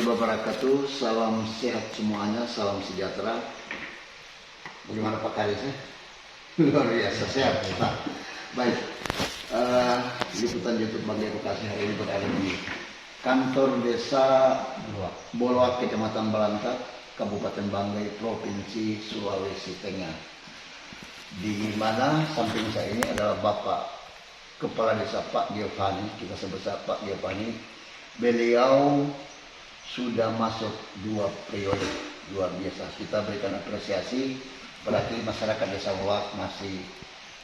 wabarakatuh. Salam sehat semuanya, salam sejahtera. Bagaimana Pak Kades? Luar biasa sehat. Nah, baik. Liputan YouTube Bagi Edukasi hari ini berada di kantor desa Boloak, Kecamatan Balantak, Kabupaten Banggai, Provinsi Sulawesi Tengah. Di mana samping saya ini adalah Bapak Kepala Desa Pak Giovanni, kita sebut Pak Giovanni. Beliau sudah masuk 2 periode, luar biasa. Kita berikan apresiasi, berarti masyarakat Desa Boloak masih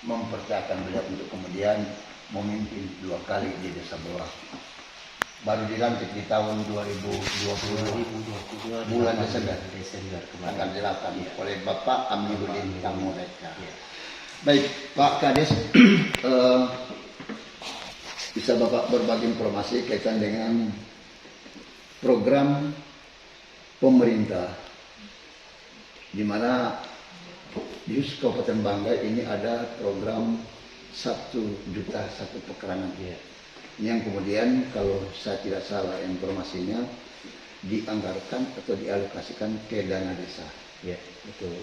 mempercayakan beliau untuk kemudian memimpin 2 kali di Desa Boloak. Baru dilantik di tahun 2020 bulan Desember akan dilakukan oleh Bapak Amiruddin Tamureka. Baik, Pak Kades, bisa Bapak berbagi informasi kaitan dengan program pemerintah di mana di Kabupaten Banggai ini ada program 1 juta 1 pekerangan. Yang kemudian kalau saya tidak salah informasinya dianggarkan atau dialokasikan ke dana desa. Ya, betul.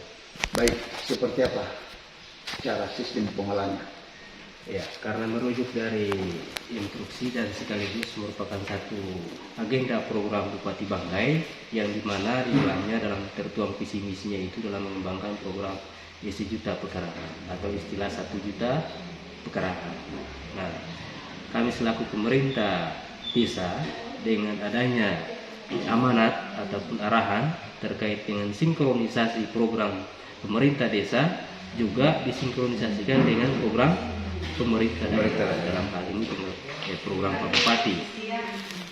Baik, seperti apa cara sistem pengolahannya? Ya, karena merujuk dari instruksi dan sekaligus merupakan satu agenda program Bupati Banggai yang dimana di dalamnya dalam tertuang visi misinya itu dalam mengembangkan program 1 juta pekarangan atau istilah 1 juta pekarangan. Nah, kami selaku pemerintah desa dengan adanya amanat ataupun arahan terkait dengan sinkronisasi program pemerintah desa juga disinkronisasikan dengan program pemerintah dalam hal ini program Pak Bupati,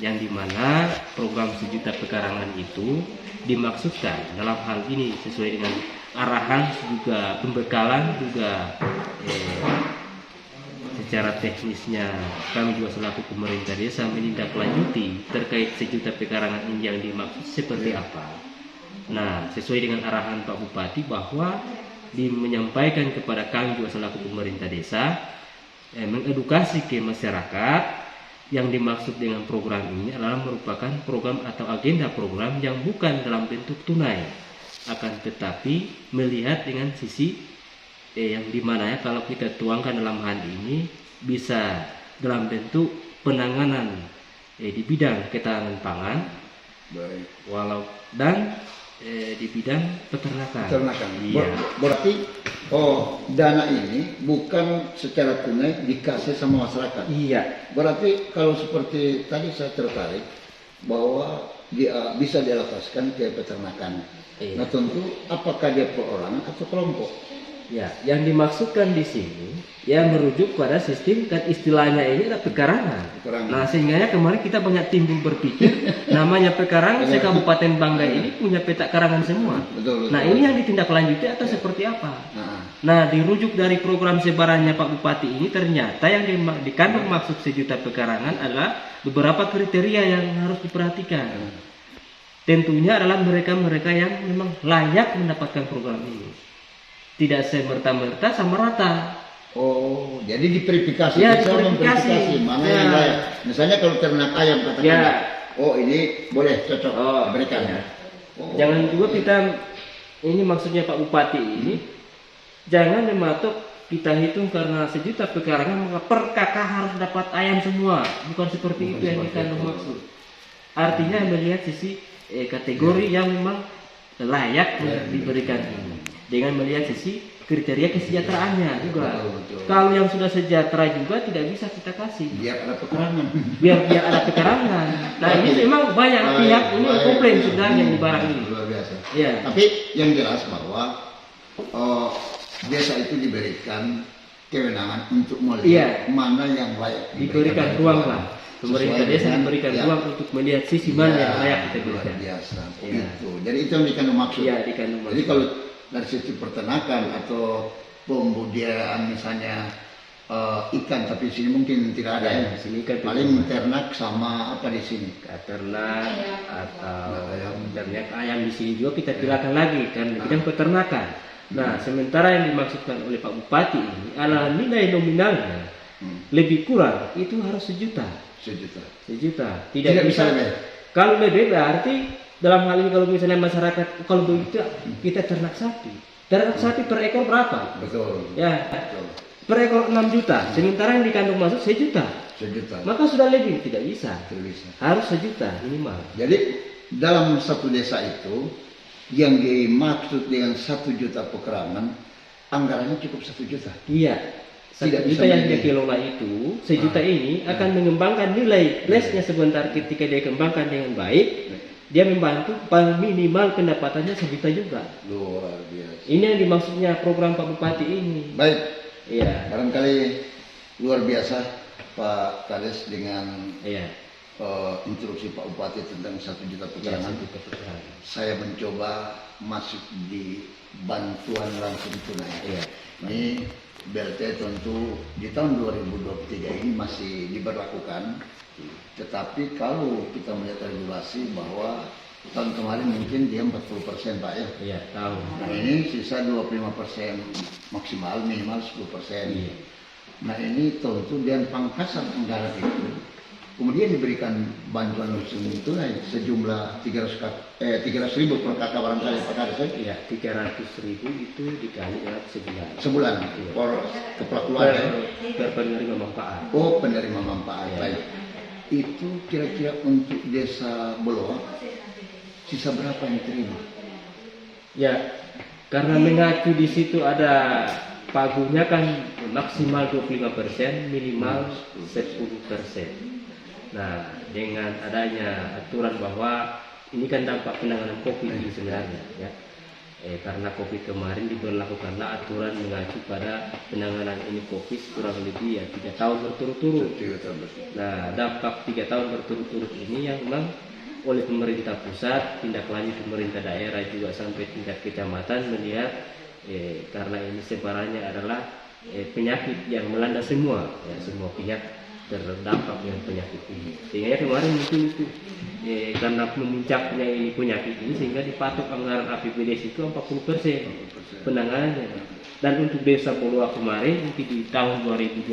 yang dimana program 1 juta pekarangan itu dimaksudkan dalam hal ini sesuai dengan arahan juga pembekalan juga secara teknisnya kami juga selaku pemerintah desa menindaklanjuti terkait 1 juta pekarangan ini yang dimaksud seperti apa. Nah, sesuai dengan arahan Pak Bupati bahwa menyampaikan kepada kami juga selaku pemerintah desa mengedukasi ke masyarakat yang dimaksud dengan program ini adalah merupakan program atau agenda program yang bukan dalam bentuk tunai, akan tetapi melihat dengan sisi yang dimana ya kalau kita tuangkan dalam hal ini bisa dalam bentuk penanganan di bidang ketahanan pangan, baik, walau dan di bidang peternakan. Iya. Berarti dana ini bukan secara tunai dikasih sama masyarakat. Iya. Berarti kalau seperti tadi saya tertarik bahwa dia bisa dialokasikan ke peternakan. Iya. Nah, tentu apakah dia perorangan atau kelompok? Ya, yang dimaksudkan di sini yang merujuk pada sistem kan istilahnya ini adalah pekarangan. Nah, sehingga kemarin kita banyak timbul berpikir namanya pekarangan se-Kabupaten Banggai ini punya peta karangan semua. Betul. Nah, ini yang ditindaklanjuti atau seperti apa? Nah, dirujuk dari program sebarannya Pak Bupati ini ternyata yang dikandung maksud 1 juta pekarangan adalah beberapa kriteria yang harus diperhatikan. Tentunya adalah mereka-mereka yang memang layak mendapatkan program ini. Tidak semerta-merta sama rata. Oh, jadi diverifikasi. Ya, bisa memverifikasi mana yang layak. Misalnya kalau ternak ayam katakan, oh ini boleh cocok diberikan ya. Jangan juga kita ini maksudnya Pak Bupati ini jangan mematok kita hitung karena 1 juta pekarangan maka per kakak harus dapat ayam semua. Bukan seperti itu yang kita maksud. Artinya melihat sisi kategori yang memang layak diberikan ini. Dengan melihat sisi kriteria kesejahteraannya juga. Betul. Kalau yang sudah sejahtera juga tidak bisa kita kasih. Biar ada pekarangan. Biar ada pekarangan. Nah, ini memang banyak pihak ini komplain sebenarnya di barang ini. Luar biasa. Ya. Tapi yang jelas bahwa desa itu diberikan kewenangan untuk melihat mana yang layak. Diberikan ruang lah. Pemerintah desa diberikan ruang untuk melihat sisi mana yang layak kita berikan. Luar biasa. Itu. Jadi itu yang dikandung maksud. Iya, dikandung maksud. Jadi kalau dari sisi peternakan atau pembudidayaan misalnya ikan, tapi di sini mungkin tidak ada ya. Di sini kan paling ternak sama apa di sini? Ternak atau ayam di sini juga kita kirakan lagi kan di bidang peternakan. Nah, sementara yang dimaksudkan oleh Pak Bupati ini adalah nilai nominalnya lebih kurang itu harus 1 juta. 1 juta. 1 juta. Tidak bisa lebih. Kalau lebih berarti dalam hal ini kalau misalnya masyarakat kalau begitu kita ternak sapi. Ternak sapi per ekor berapa? Betul. Ya, Betul. per ekor 6 juta. Sementara yang di kandung masuk 1 juta. 1 juta. Maka sudah lebih tidak bisa. Tidak bisa. Harus 1 juta minimal. Jadi dalam satu desa itu yang dimaksud dengan 1 juta pekerangan anggarannya cukup 1 juta. Iya. 1 Tidak juta bisa yang dia lebih. kelola itu, 1 juta ini akan mengembangkan nilai lesnya sebentar ketika dia kembangkan dengan baik. Dia membantu paling minimal pendapatannya 1 juta juga. Luar biasa. Ini yang dimaksudnya program Pak Bupati ini. Baik, Iya. barangkali luar biasa Pak Kades dengan Iya. instruksi Pak Bupati tentang 1 juta Iya, pekerangan. 1 juta pekerangan. Saya mencoba masuk di bantuan langsung tunai. Iya. Ini BLT tentu di tahun 2023 ini masih diberlakukan, tetapi kalau kita melihat regulasi bahwa tahun kemarin mungkin dia 40% Pak ya. Iya, tahu. Nah ini sisa 25% maksimal, minimal 10%. Iya. Nah ini tentu dan pangkasan anggaran itu kemudian diberikan bantuan langsung tunai sejumlah 300.000 per kakak barangkali Pak Kades. Iya, 300.000 itu dikali dalam sebulan. Sebulan Iya. per kepala keluarga. Per penerima manfaat. Oh penerima manfaat. Iya. Baik. Itu kira-kira untuk desa Boloa sisa berapa yang diterima? Ya, karena mengacu di situ ada pagunya kan maksimal 25%, minimal 10%. Nah, dengan adanya aturan bahwa ini kan dampak penanganan COVID ini sebenarnya, ya. Karena COVID kemarin diberlakukanlah aturan mengacu pada penanganan ini COVID kurang lebih ya 3 tahun berturut-turut. Nah, dampak 3 tahun berturut-turut ini yang memang oleh pemerintah pusat, tindak lanjut pemerintah daerah juga sampai tingkat kecamatan melihat karena ini sebarannya adalah penyakit yang melanda semua, ya, semua pihak terdampak dengan penyakit ini. Sehingga kemarin mungkin itu karena memuncaknya ini penyakit ini sehingga dipatok anggaran APBD itu 40% penanganannya. Dan untuk desa Boloa kemarin mungkin di tahun 2022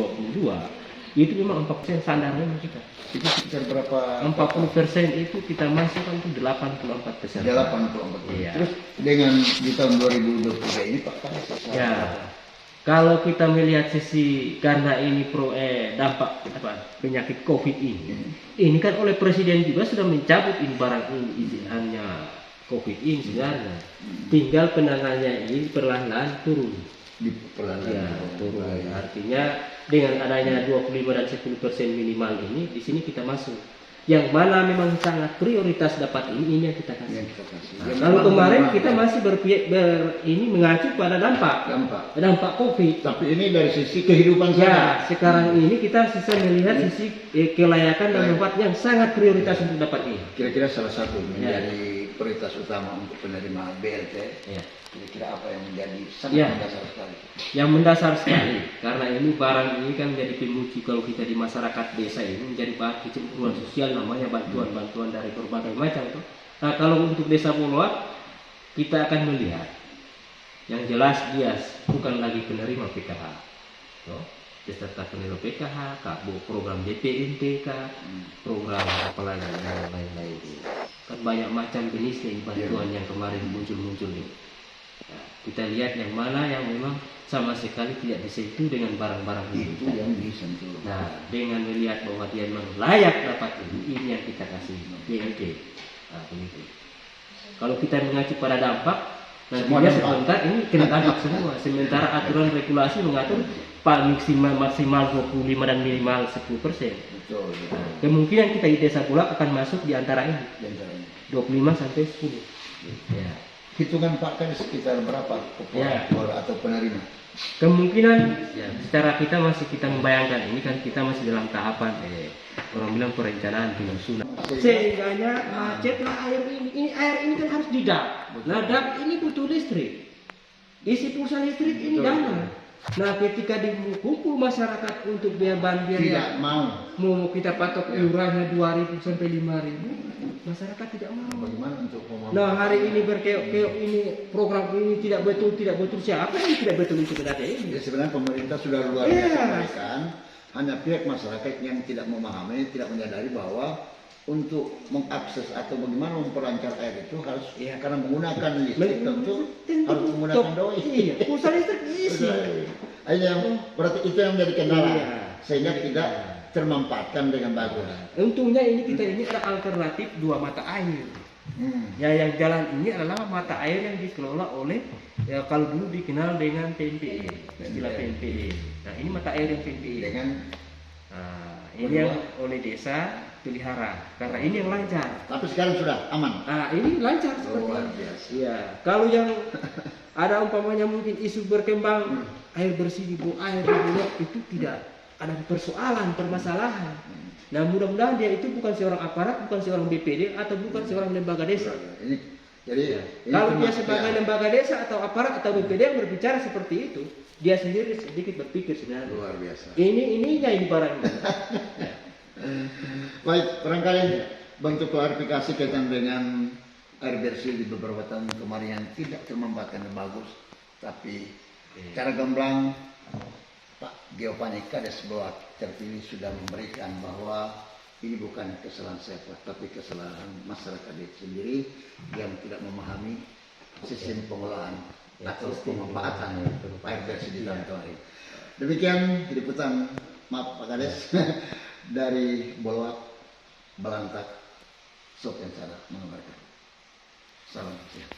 itu memang 4% standarnya kita. Itu sekitar berapa? 40% itu kita masukkan itu 84%. 84. Iya. Terus dengan di tahun 2023 ini Pak Kades. Ya, kalau kita melihat sisi karena ini dampak penyakit COVID ini kan oleh Presiden juga sudah mencabut ini barang ini izinannya COVID ini sebenarnya. Tinggal penanganannya ini perlahan-lahan turun. Di perlahan. Ya, turun. Artinya dengan adanya 25 dan 10% minimal ini di sini kita masuk. Yang mana memang sangat prioritas dapat ini yang kita kasih. Yang kita kasih. Nah, kalau kemarin kita masih ini mengacu pada dampak COVID. Tapi ini dari sisi kehidupan saya. Ya, sekarang ini kita sisa melihat sisi kelayakan dan manfaat yang sangat prioritas untuk dapat ini. Kira-kira salah satu menjadi prioritas utama untuk penerima BLT. Ya. Kira-kira apa yang menjadi sangat Ya. mendasar sekali? Yang mendasar sekali karena ini barang ini kan menjadi pemuci kalau kita di masyarakat desa ini menjadi bahan kecemburuan sosial namanya bantuan-bantuan dari berbagai macam tuh. Nah kalau untuk desa Boloa kita akan melihat yang jelas dia bukan lagi penerima PKH, no? Peserta penerima PKH, program DPNPK, program apalagi yang lain-lain. Kan banyak macam jenisnya bantuan yang kemarin muncul-muncul ini. Nah, kita lihat yang mana yang memang sama sekali tidak disentuh dengan barang-barang ini. Itu yang disentuh. Nah, dengan melihat bahwa dia memang layak dapat ini yang kita kasih BLT. Nah, begitu. Kalau kita mengacu pada dampak, nantinya sebentar ini kena dampak semua. Sementara aturan regulasi mengatur maksimal 25 dan minimal 10%. Betul. Nah, kemungkinan kita di desa Boloa akan masuk di antara ini. 25 sampai 10. Ya. Hitungan Pak Kades sekitar berapa keluar atau penerima? Kemungkinan ya, secara kita membayangkan ini kan kita masih dalam tahapan orang bilang perencanaan penyusunan. Sehingganya macetlah air ini. Air ini kan harus didap. Nah, dap ini butuh listrik. Isi pulsa listrik ini dana. Nah, ketika dikumpul masyarakat untuk biaya tidak mau kita patok iurannya 2.000 sampai 5.000, masyarakat tidak mau. Bagaimana untuk Nah, hari ini berkeok-keok ini program ini tidak betul siapa yang tidak betul itu sebenarnya ini? Ya, sebenarnya pemerintah sudah luar biasa memberikan, hanya pihak masyarakat yang tidak memahami, tidak menyadari bahwa untuk mengakses atau bagaimana memperlancar air itu harus Iya. karena menggunakan listrik tentu harus menggunakan doi. Iya, pulsa listrik isi. Berarti itu yang menjadi kendala Iya. sehingga tidak termanfaatkan dengan bagus. Untungnya kita ini ada alternatif 2 mata air. Ya, yang jalan ini adalah mata air yang dikelola oleh kalau dulu dikenal dengan PMPE, istilah PMPE. Nah, ini mata air yang PMPE. Dengan Ini yang oleh desa pelihara karena ini yang lancar. tapi sekarang sudah aman. Ini lancar seperti Luar ini. biasa. Iya, kalau yang ada umpamanya mungkin isu berkembang air bersih di bawah air di bulog itu tidak ada permasalahan. Nah, mudah-mudahan dia itu bukan seorang aparat, bukan seorang BPD atau bukan seorang lembaga desa. Ini jadi Kalau dia termasuk sebagai ya. lembaga desa atau aparat atau BPD yang berbicara seperti itu, dia sendiri sedikit berpikir sebenarnya. Luar biasa. Ininya ini barangnya. Baik, barangkali bentuk klarifikasi kaitan dengan air bersih di beberapa tahun kemarin yang tidak termanfaatkan dan bagus, tapi cara gamblang Pak Geopanik Kades Bawat terpilih sudah memberikan bahwa ini bukan kesalahan saya Pak, tapi kesalahan masyarakat itu sendiri yang tidak memahami sistem pengolahan atau pemanfaatan air bersih di Tantoa ini. Demikian liputan, maaf Pak Kades, dari Bolwak Balantak, Sopian Cara mengabarkan. Salam sehat.